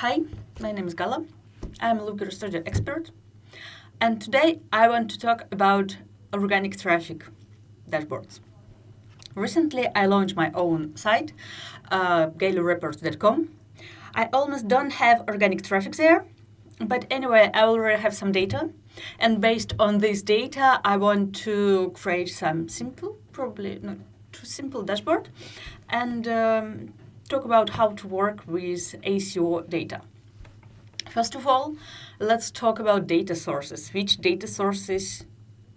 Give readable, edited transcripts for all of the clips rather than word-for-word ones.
Hi, my name is Gaille. I'm a Looke studio expert, and today I want to talk about organic traffic dashboards. Recently, I launched my own site, GailleReports.com. I almost don't have organic traffic there, but anyway, I already have some data, and based on this data, I want to create some simple, probably not too simple dashboard, and talk about how to work with SEO data. First of all, let's talk about data sources. Which data sources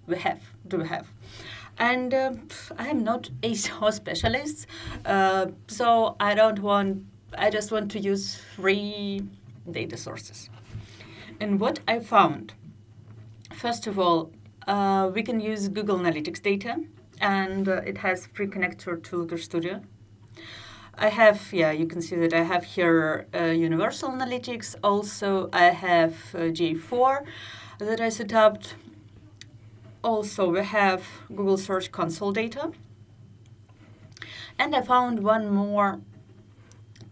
do we have? And I am not a SEO specialist, so I just want to use free data sources. And what I found, first of all, we can use Google Analytics data, and it has free connector to Looker Studio. You can see that I have here Universal Analytics. Also, I have J4 that I set up. Also, we have Google Search Console data. And I found one more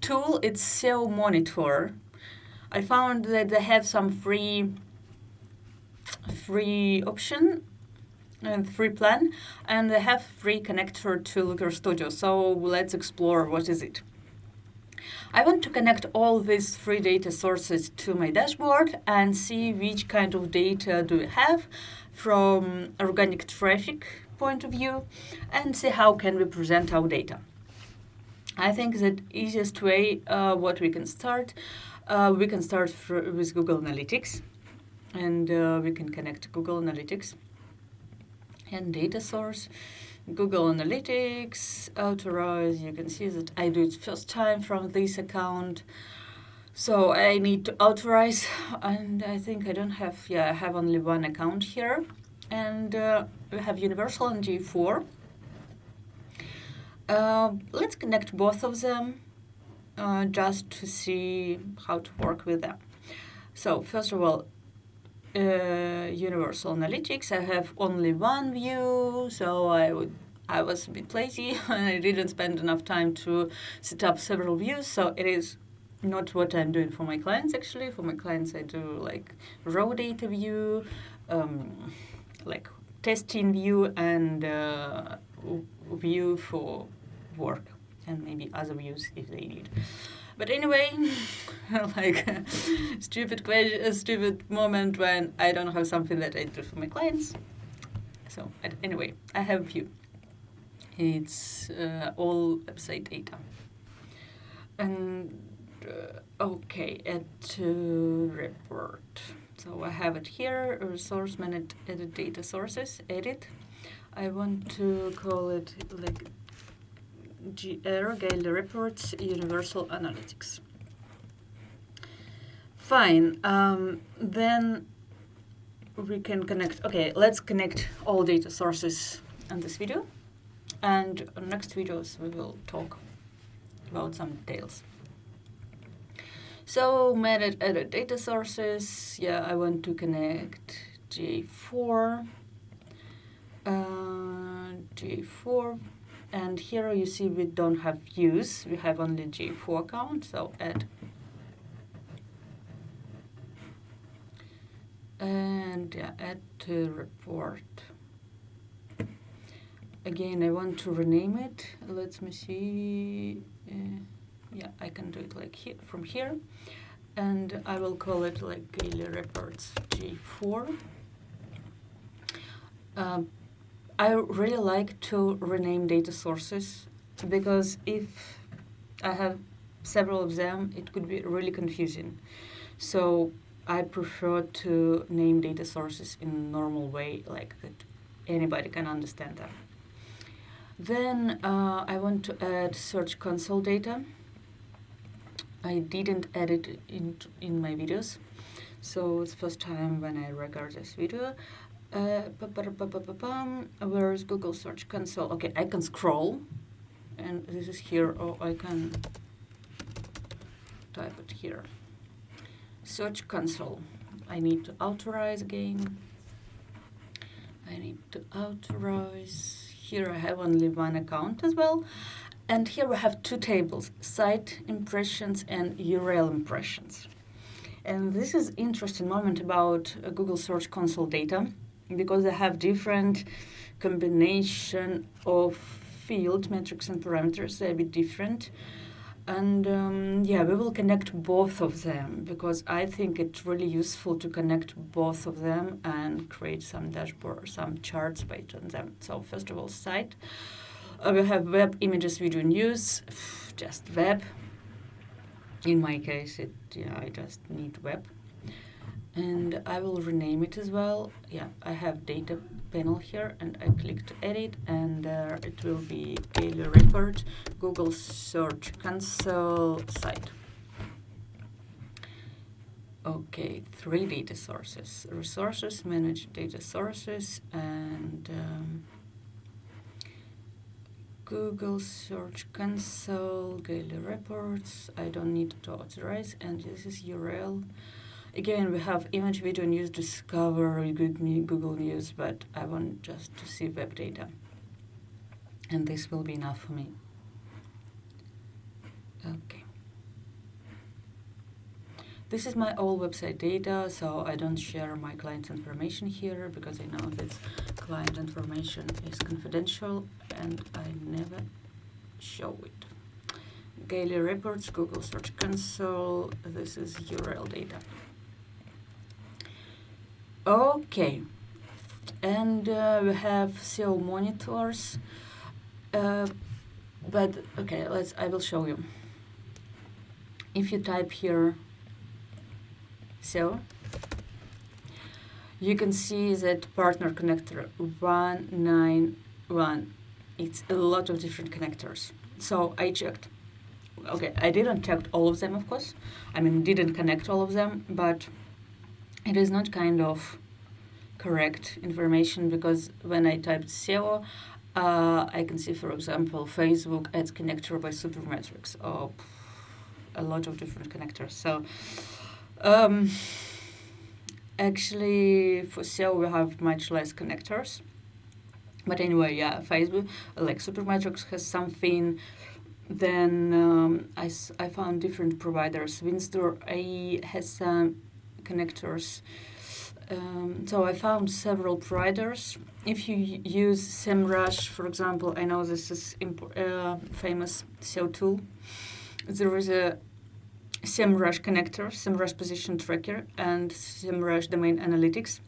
tool. It's Seomonitor. I found that they have some free option and free plan, and they have free connector to Looker Studio. So let's explore what is it. I want to connect all these free data sources to my dashboard and see which kind of data do we have from organic traffic point of view, and see how can we present our data. I think that easiest way what we can start with Google Analytics, and we can connect Google Analytics and data source, Google Analytics, authorize. You can see that I do it first time from this account. So I need to authorize, and I think I don't have, I have only one account here. And we have Universal and G4. Let's connect both of them just to see how to work with them. So first of all, Universal Analytics, I have only one view, so I was a bit lazy and I didn't spend enough time to set up several views, so it is not what I'm doing for my clients. Actually, for my clients I do like raw data view, like testing view, and view for work, and maybe other views if they need. But anyway, like a stupid moment when I don't have something that I do for my clients. So anyway, I have a few. It's all website data. And okay, add to report. So I have it here, resource manage edit data sources, edit. I want to call it like Gaille Reports Universal Analytics. Fine. Then we can connect. Okay, let's connect all data sources in this video, and in next videos we will talk about some details. So manage edit data sources. Yeah, I want to connect J4. J4. And here you see we don't have views, we have only J4 account, so add. And add to report. Again, I want to rename it. Let me see. I can do it like here, from here. And I will call it like Gaille Reports J4. I really like to rename data sources, because if I have several of them, it could be really confusing. So I prefer to name data sources in a normal way, like that anybody can understand them. Then I want to add Search Console data. I didn't add it in my videos, so it's the first time when I record this video. Where is Google Search Console? Okay, I can scroll, and this is here, or I can type it here. Search Console. I need to authorize again. I need to authorize. Here I have only one account as well, And here we have two tables, site impressions and URL impressions. And this is interesting moment about Google Search Console data, because they have different combination of field metrics and parameters. They're a bit different. And we will connect both of them, because I think it's really useful to connect both of them and create some dashboard, some charts based on them. So first of all, site. We have web, images, video, news, just web. In my case, I just need web. And I will rename it as well. Yeah, I have data panel here, and I click to edit, and it will be Gaille report, Google Search Console site. Okay, 3 data sources. Resources, manage data sources, and Google Search Console, Gaille reports. I don't need to authorize, and this is URL. Again, we have image, video, news, discover, Google News, but I want just to see web data. And this will be enough for me. Okay. This is my old website data, so I don't share my client's information here, because I know this client information is confidential and I never show it. Gaille reports, Google Search Console, this is URL data. Okay, and we have Seomonitors, but okay, I will show you. If you type here SEO, you can see that partner connector 191. It's a lot of different connectors. So I checked. Okay, I didn't check all of them, of course. Didn't connect all of them, but it is not kind of correct information, because when I typed SEO, I can see, for example, Facebook adds connector by Supermetrics, or a lot of different connectors. So actually, for SEO, we have much less connectors. But anyway, yeah, Facebook, like Supermetrics, has something. Then I found different providers. Winstore AI has some connectors. So I found several providers. If you use SEMrush, for example, I know this is famous SEO tool. There is a SEMrush connector, SEMrush position tracker, and SEMrush domain analytics.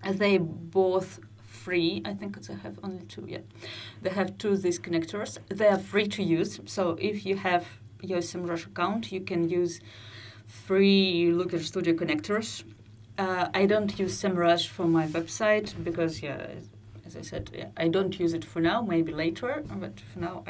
They both free. I think they have only 2 yet. They have 2 these connectors. They are free to use. So if you have your SEMrush account, you can use free Looke Studio connectors. I don't use SEMrush for my website because, as I said, I don't use it for now. Maybe later, but for now,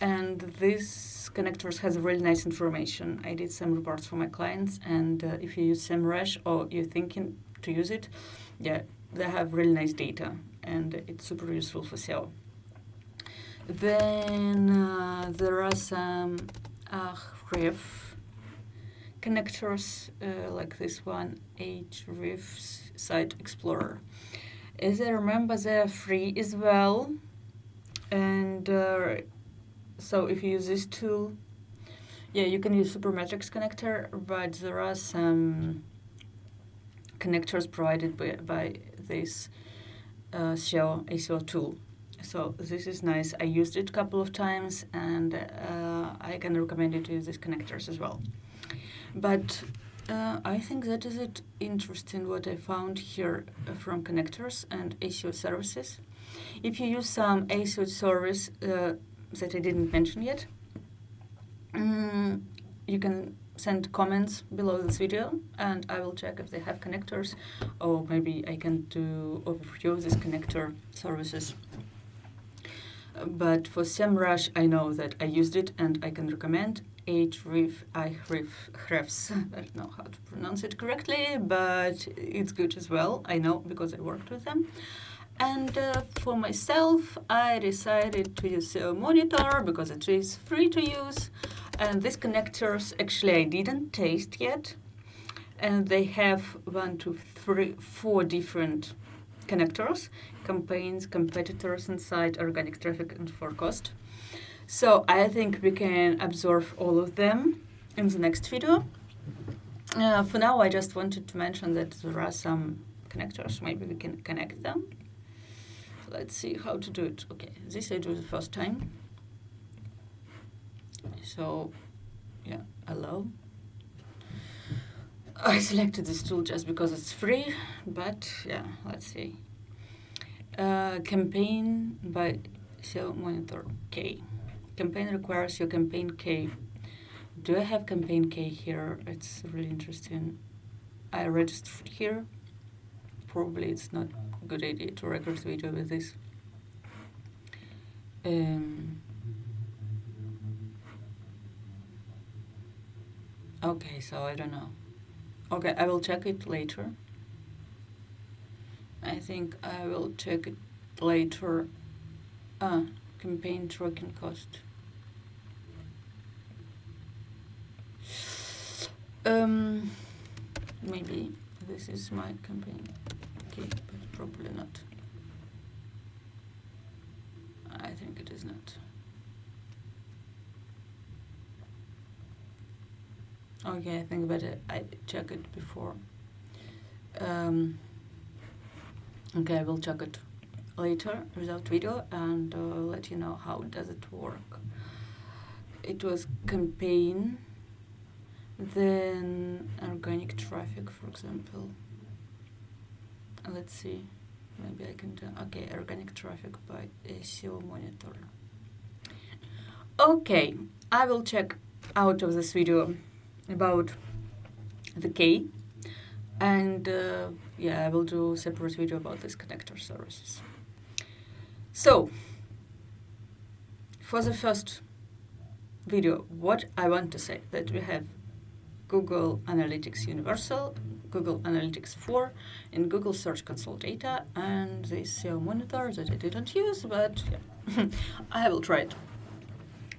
and these connectors has really nice information. I did some reports for my clients, and if you use SEMrush or you're thinking to use it, they have really nice data, and it's super useful for SEO. Then there are some ref connectors like this one, Href Site Explorer. As I remember, they are free as well, and so if you use this tool, you can use Supermetrics connector, but there are some connectors provided by this SEO tool. So this is nice. I used it a couple of times, and I can recommend you to use these connectors as well. But I think that is it interesting what I found here from connectors and SEO services. If you use some SEO service that I didn't mention yet, you can send comments below this video, and I will check if they have connectors, or maybe I can do overview of these connector services. But for SEMrush, I know that I used it, and I can recommend Hrefs. I don't know how to pronounce it correctly, but it's good as well. I know because I worked with them. And for myself, I decided to use Seomonitor because it is free to use. And these connectors, actually, I didn't taste yet. And they have 4 different connectors, campaigns, competitors, insight, organic traffic, and forecast. So I think we can observe all of them in the next video. For now, I just wanted to mention that there are some connectors. Maybe we can connect them. So let's see how to do it. Okay, this I do the first time. So, yeah, allow. I selected this tool just because it's free, but yeah, let's see. Campaign by Seomonitor K. Campaign requires your campaign K. Do I have campaign K here? It's really interesting. I registered here. Probably it's not a good idea to record video with this. Okay, so I don't know. Okay, I will check it later. I think I will check it later. Campaign tracking cost. Maybe this is my campaign. Okay, but probably not. I think it is not. Okay, I think better I check it before. Okay, I will check it later without video and let you know how does it work. It was campaign, then organic traffic, for example. Let's see, maybe I can do, okay, organic traffic by Seomonitor. Okay, I will check out of this video about the K, and yeah, I will do a separate video about this connector services. So, for the first video, what I want to say that we have Google Analytics Universal, Google Analytics 4, and Google Search Console data, and this Seomonitor that I didn't use, but yeah, I will try it.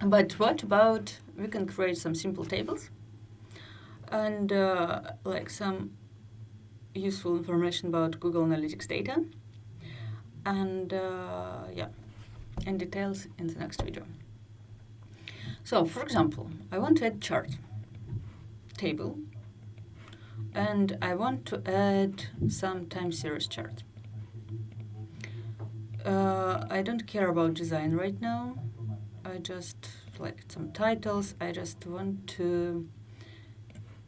But what about, we can create some simple tables and like some useful information about Google Analytics data, and yeah, and details in the next video. So, for example, I want to add chart table, and I want to add some time series chart. I don't care about design right now. I just like some titles. I just want to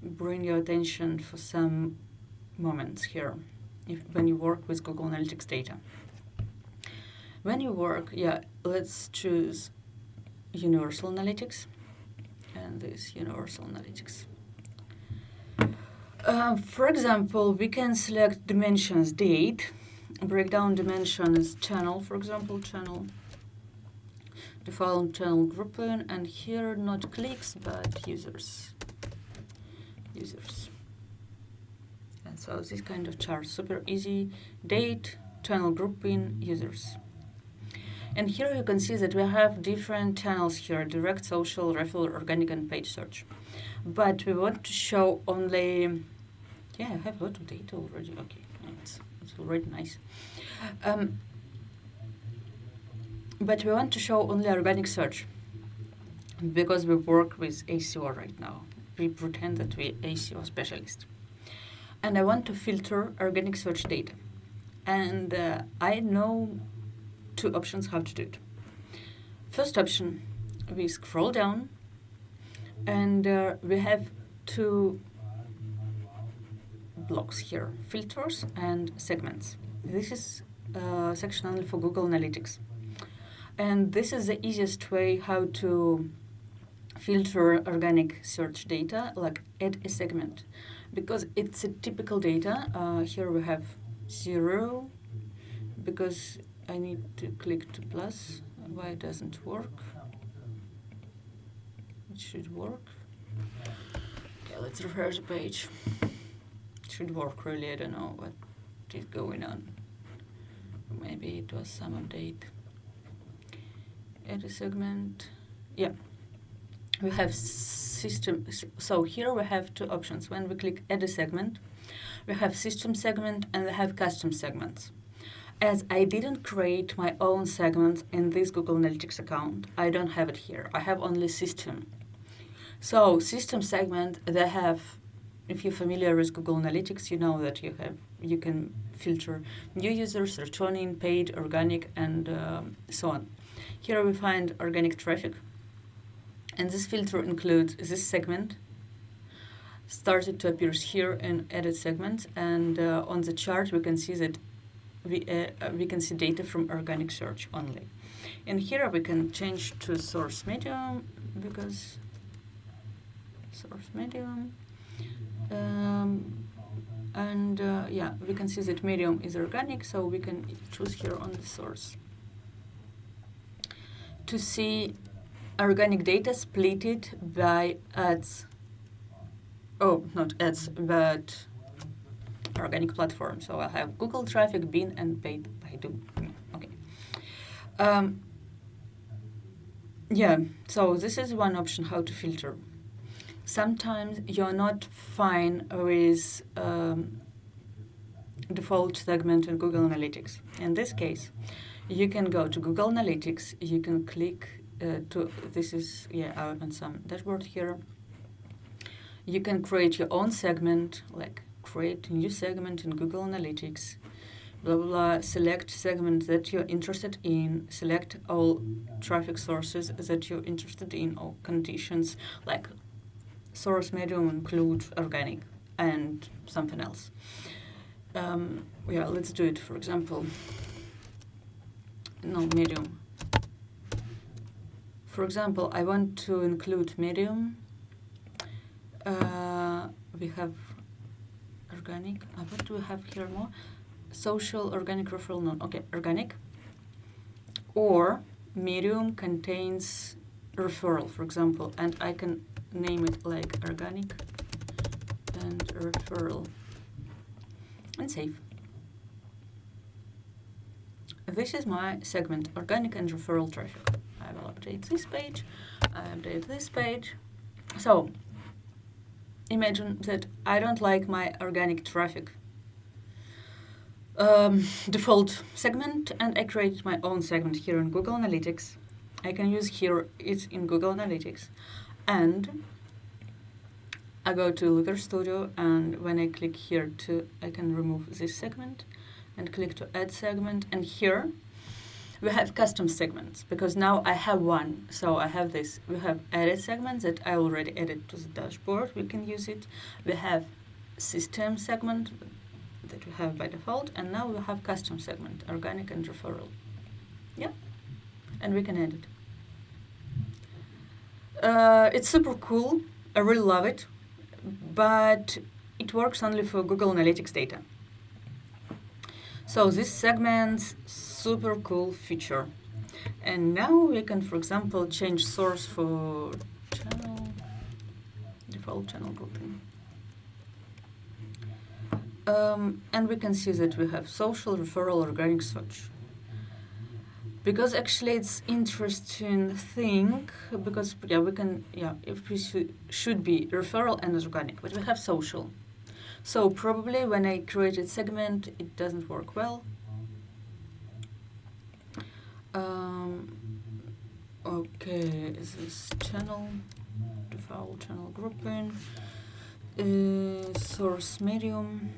bring your attention for some moments here when you work with Google Analytics data. When you work, yeah, let's choose Universal Analytics and this Universal Analytics. For example, we can select dimensions date, breakdown dimension is channel, for example, channel, default channel grouping, and here not clicks but users. And so this kind of chart, super easy, date, channel grouping, users. And here you can see that we have different channels here, direct, social, referral, organic, and paid search. But we want to show only, yeah, I have a lot of data already. Okay, it's already nice. But we want to show only organic search because we work with SEO right now. We pretend that we're SEO specialist. And I want to filter organic search data. And I know two options how to do it. First option, we scroll down and we have two blocks here, filters and segments. This is section only for Google Analytics. And this is the easiest way how to filter organic search data, like add a segment, because it's a typical data. Here we have 0, because I need to click to plus. Why it doesn't work? It should work. Okay, let's refresh the page. It should work really, I don't know what is going on. Maybe it was some update. Add a segment, yeah. We have system, so here we have two options. When we click add a segment, we have system segment and we have custom segments. As I didn't create my own segment in this Google Analytics account, I don't have it here. I have only system. So system segment, they have, if you're familiar with Google Analytics, you know that you can filter new users, returning, paid, organic, and so on. Here we find organic traffic, and this filter includes this segment. Started to appear here in edit segments, and on the chart we can see that we can see data from organic search only. And here we can change to source medium, because source medium, yeah, we can see that medium is organic, so we can choose here on the source to see organic data splitted by ads. Oh, not ads, but organic platform. So I have Google traffic, Bing, and paid Baidu. Okay. Yeah, so this is one option how to filter. Sometimes you're not fine with default segment in Google Analytics. In this case, you can go to Google Analytics, you can click this is, on some dashboard here. You can create your own segment, like create a new segment in Google Analytics, blah, blah, blah, select segment that you're interested in, select all traffic sources that you're interested in, or conditions, like source medium include organic and something else. Let's do it, for example. No, medium. For example, I want to include medium. We have organic. What do we have here more? Social, organic, referral, none. Okay, organic. Or medium contains referral, for example, and I can name it like organic and referral. And save. This is my segment, organic and referral traffic. I will update this page. I update this page. So, imagine that I don't like my organic traffic default segment, and I created my own segment here in Google Analytics. I can use here, it's in Google Analytics. And I go to Looker Studio, and when I click here I can remove this segment and click to add segment. And here we have custom segments, because now I have one. So I have this. We have edit segments that I already added to the dashboard. We can use it. We have system segment that we have by default, and now we have custom segment, organic and referral. Yeah, and we can edit. It's super cool. I really love it, but it works only for Google Analytics data. So this segment's super cool feature. And now we can, for example, change source for channel, default channel grouping. And we can see that we have social, referral, organic search. Because actually it's interesting thing, because we can, if we should be referral and organic, but we have social. So probably when I created segment, it doesn't work well. Okay, is this channel, default channel grouping, source medium,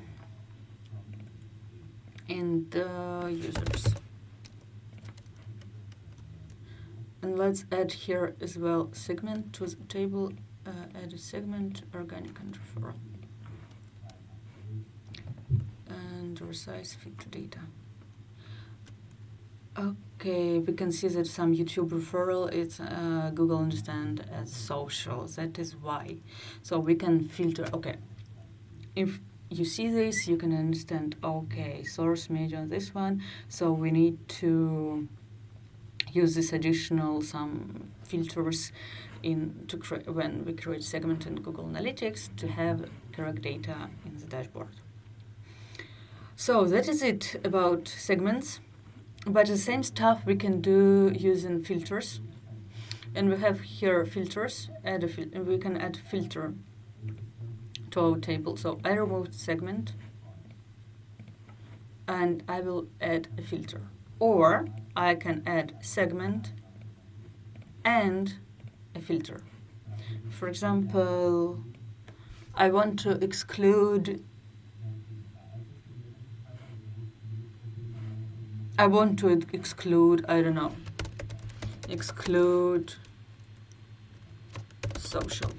and users. And let's add here as well segment to the table, add a segment, organic and referral. And resize fit to data. Okay, we can see that some YouTube referral, it's Google understand as social. That is why. So we can filter, okay. If you see this, you can understand, okay, source media, this one. So we need to use this additional some filters when we create segment in Google Analytics to have correct data in the dashboard. So that is it about segments. But the same stuff we can do using filters. And we have here filters, and we can add filter to our table. So I removed segment. and I will add a filter. Or I can add segment and a filter. For example, I want to exclude I don't know, exclude social.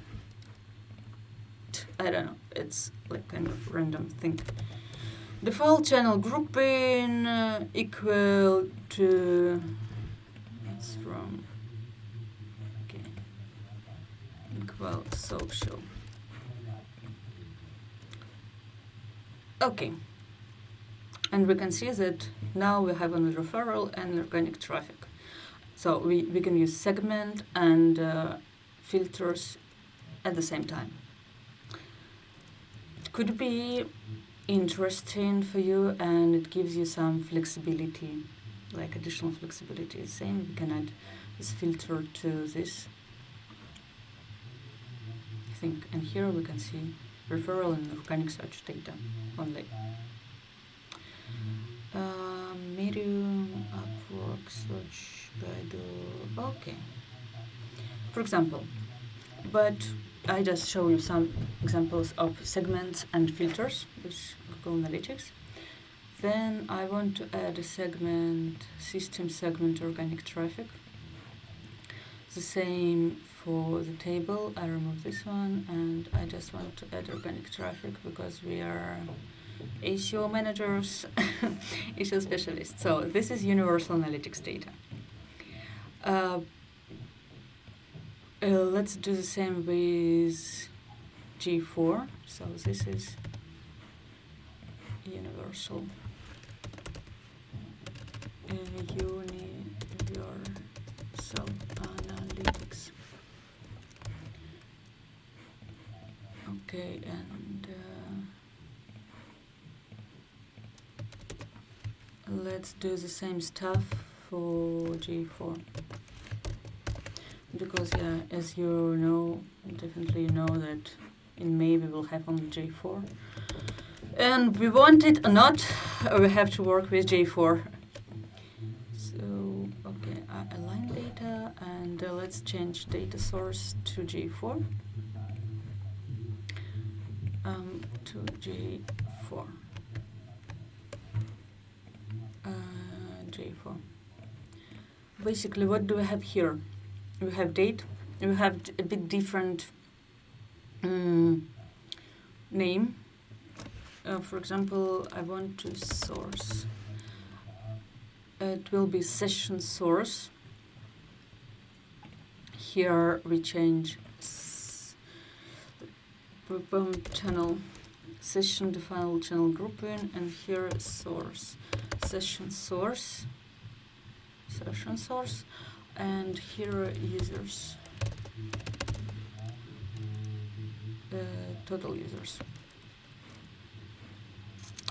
I don't know, it's like kind of random thing. Default channel grouping equal to, it's from, okay, equal social. Okay. And we can see that now we have only referral and organic traffic. So we can use segment and filters at the same time. It could be interesting for you, and it gives you some flexibility, like additional flexibility. Same, we can add this filter to this. I think, and here we can see referral and organic search data only. Medium, Upwork, Search, Gaille. Okay. For example, but I just show you some examples of segments and filters with Google Analytics. Then I want to add a segment, system segment, organic traffic. The same for the table. I remove this one, and I just want to add organic traffic because we are SEO managers, SEO specialists. So this is universal analytics data. Let's do the same with G4. So this is universal analytics. Okay, and let's do the same stuff for G4. Because, yeah, as you know, definitely know that in May we will have only J4. And we want it or not, we have to work with J4. So, okay, I align data, and let's change data source to J4. To J4. J4. Basically, what do we have here? We have date. We have a bit different name. For example, I want to source. It will be session source. Here we change channel session defined channel grouping, and here source session source, and here users, total users.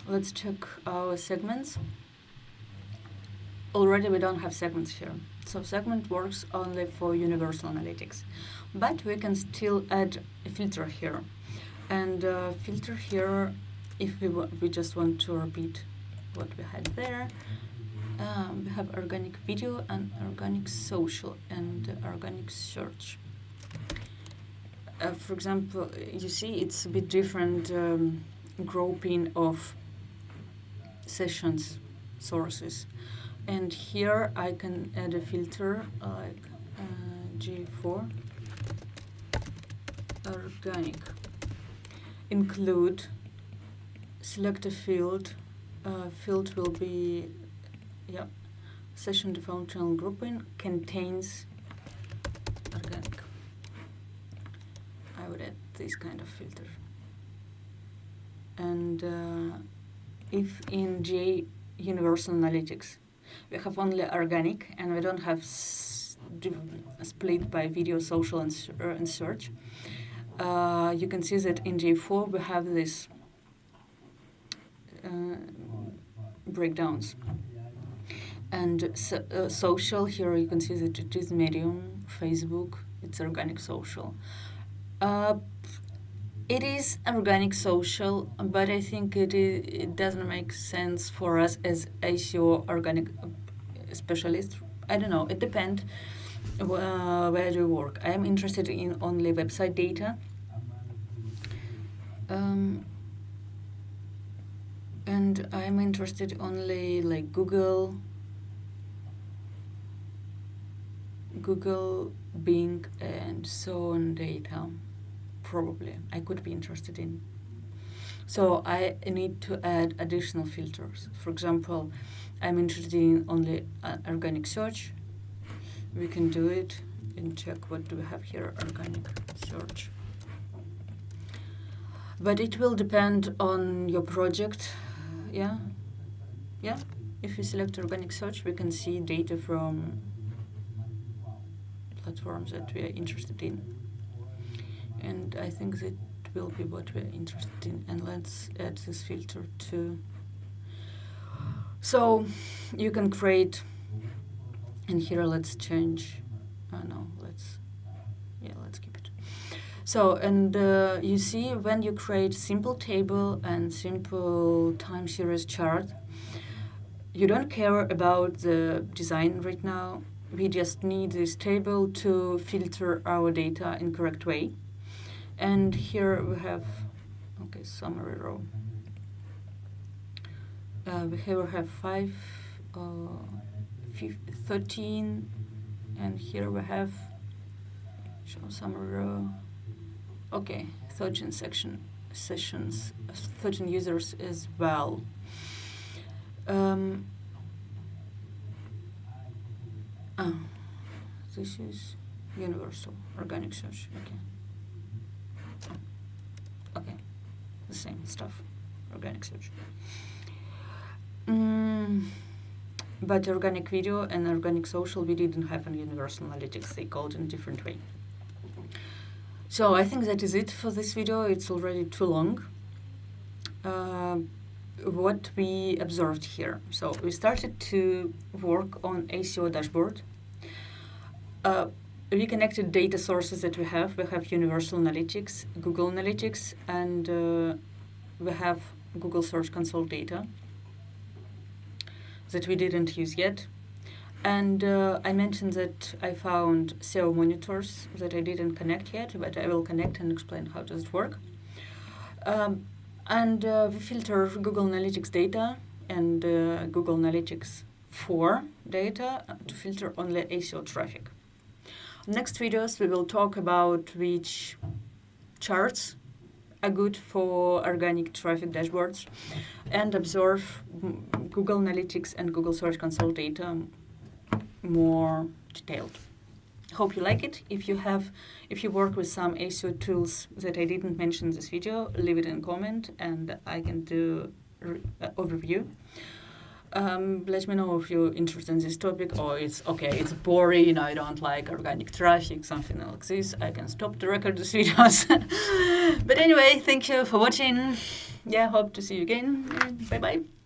Let's check our segments. Already we don't have segments here, so segment works only for universal analytics, but we can still add a filter here, and filter here if we just want to repeat what we had there. We have organic video and organic social and organic search. For example, you see it's a bit different grouping of sessions, sources. And here I can add a filter like G4 organic. Include, select a field. Field will be, yeah, session default channel grouping contains organic. I would add this kind of filter. And if in J Universal Analytics we have only organic and we don't have split by video, social, and search, you can see that in J4 we have this breakdowns. And social, here you can see that it is Medium, Facebook, it's organic social. It is organic social, but I think it doesn't make sense for us as SEO organic specialists. I don't know. It depends where do you work. I am interested in only website data. And I'm interested only like Google, Bing, and so on data. Probably I could be interested in. So I need to add additional filters. For example, I'm interested in only organic search. We can do it and check what do we have here, organic search. But it will depend on your project. Yeah. If we select organic search, we can see data from platforms that we are interested in. And I think that will be what we're interested in. And let's add this filter too. So you can create, and here let's change. Let's keep it. So, and you see when you create simple table and simple time series chart, you don't care about the design right now. We just need this table to filter our data in correct way. And here we have, summary row. We have 13, and here we have show summary row. 13 sessions, 13 users as well. This is universal organic search. Okay, the same stuff, organic search. But organic video and organic social, we didn't have any universal analytics. They called in a different way. So I think that is it for this video. It's already too long. What we observed here. So we started to work on SEO dashboard. We connected data sources that we have. We have Universal Analytics, Google Analytics, and we have Google Search Console data that we didn't use yet. And I mentioned that I found Seomonitors that I didn't connect yet, but I will connect and explain how does it work. And we filter Google Analytics data and Google Analytics 4 data to filter only SEO traffic. Next videos we will talk about which charts are good for organic traffic dashboards and observe Google Analytics and Google Search Console data more detailed. Hope you like it. If you work with some SEO tools that I didn't mention in this video, leave it in a comment and I can do overview. Let me know if you're interested in this topic or it's boring, I don't like organic traffic, something like this. I can stop to record these videos. But anyway, thank you for watching. Hope to see you again. Bye-bye.